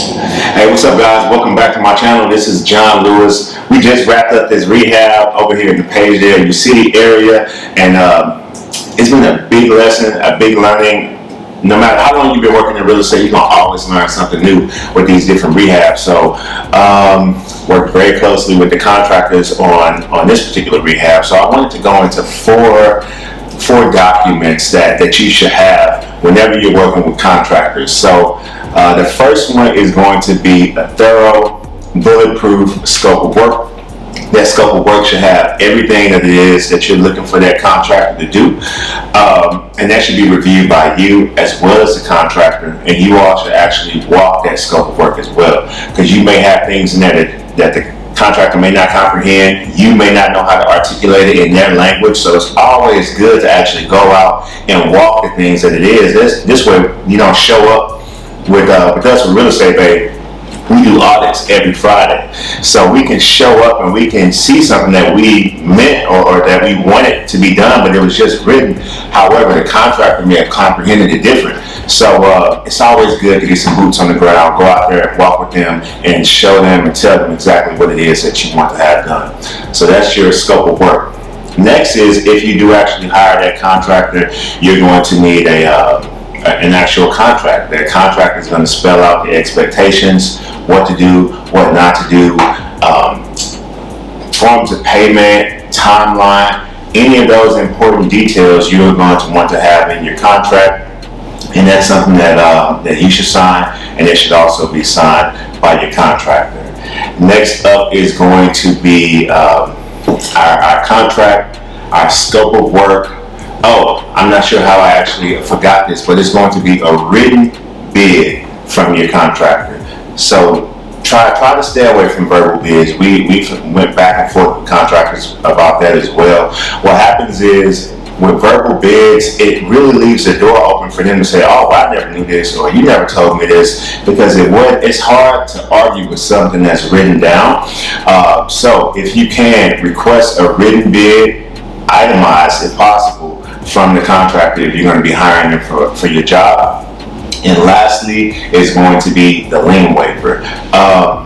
Hey, what's up, guys? Welcome back to my channel. This is John Lewis. We just wrapped up this rehab over here in the page there. You see the area, and it's been a big lesson, a big learning. No matter how long you've been working in real estate, you're gonna always learn something new with these different rehabs. So, worked very closely with the contractors on this particular rehab. So I wanted to go into four documents that you should have whenever you're working with contractors. So the first one is going to be a thorough, bulletproof scope of work. That scope of work should have everything that it is that you're looking for that contractor to do. And that should be reviewed by you as well as the contractor. And you all should actually walk that scope of work as well. Because you may have things in there that the contractor may not comprehend. You may not know how to articulate it in their language. So it's always good to actually go out and walk the things that it is. This way you don't show up with us with real estate, babe. We do audits every Friday, so we can show up and we can see something that we meant or that we wanted to be done, but it was just written. However, the contractor may have comprehended it different. So it's always good to get some boots on the ground, go out there and walk with them and show them and tell them exactly what it is that you want to have done. So that's your scope of work. Next is, if you do actually hire that contractor, you're going to need an actual contract. That contract is going to spell out the expectations, what to do, what not to do, forms of payment, timeline, any of those important details you're going to want to have in your contract. And that's something that you should sign, and it should also be signed by your contractor. Next up is going to be our contract, our scope of work. Oh, I'm not sure how I actually forgot this, but it's going to be a written bid from your contractor. So try to stay away from verbal bids. We went back and forth with contractors about that as well. What happens is, with verbal bids, it really leaves the door open for them to say, oh, I never knew this, or you never told me this, because it's hard to argue with something that's written down. So if you can, request a written bid, itemized if possible, from the contractor if you're going to be hiring them for your job. And lastly is going to be the lien waiver.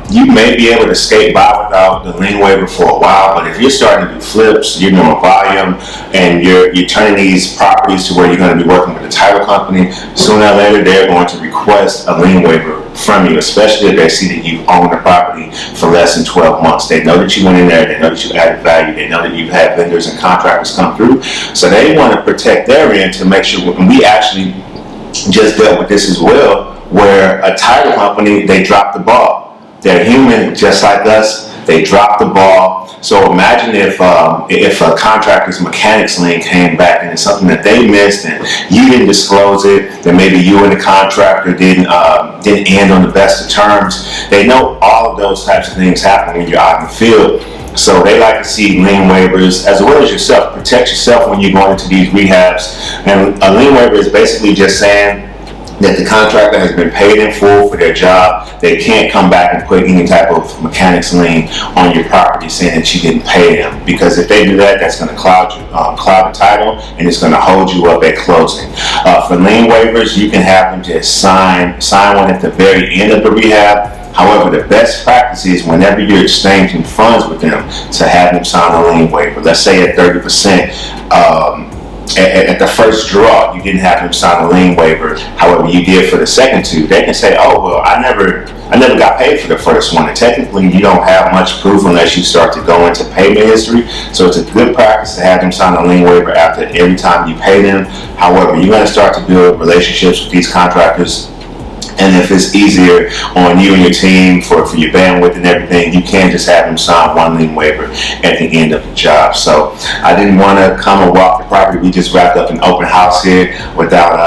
You may be able to skate by without the lien waiver for a while, but if you're starting to do flips, you're doing volume, and you're turning these properties to where you're going to be working with a title company, sooner or later they're going to request a lien waiver from you, especially if they see that you own the property for less than 12 months. They know that you went in there, they know that you added value, they know that you've had vendors and contractors come through, so they want to protect their end to make sure. And we actually just dealt with this as well, where a title company, they dropped the ball. They're human just like us. They dropped the ball. So imagine if a contractor's mechanics lien came back and it's something that they missed and you didn't disclose it, then maybe you and the contractor didn't end on the best of terms. They know all of those types of things happen when you're out in the field. So they like to see lien waivers, as well as yourself. Protect yourself when you're going into these rehabs. And a lien waiver is basically just saying that the contractor has been paid in full for their job. They can't come back and put any type of mechanics lien on your property saying that you didn't pay them, because if they do that, that's going to cloud the title, and it's going to hold you up at closing. For lien waivers, you can have them just sign one at the very end of the rehab. However, the best practice is, whenever you're exchanging funds with them, to have them sign a lien waiver. Let's say at 30%, at the first draw, you didn't have them sign a lien waiver. However, you did for the second two. They can say, oh, well, I never got paid for the first one. And technically, you don't have much proof unless you start to go into payment history. So it's a good practice to have them sign a lien waiver after every time you pay them. However, you're going to start to build relationships with these contractors. And if it's easier on you and your team for your bandwidth and everything, you can just have them sign one lien waiver at the end of the job. So I didn't want to come and walk the property. We just wrapped up an open house here without,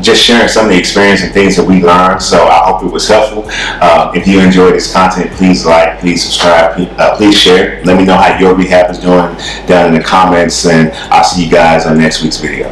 just sharing some of the experience and things that we learned. So I hope it was helpful. If you enjoyed this content, please like, please subscribe, please share. Let me know how your rehab is doing down in the comments, and I'll see you guys on next week's video.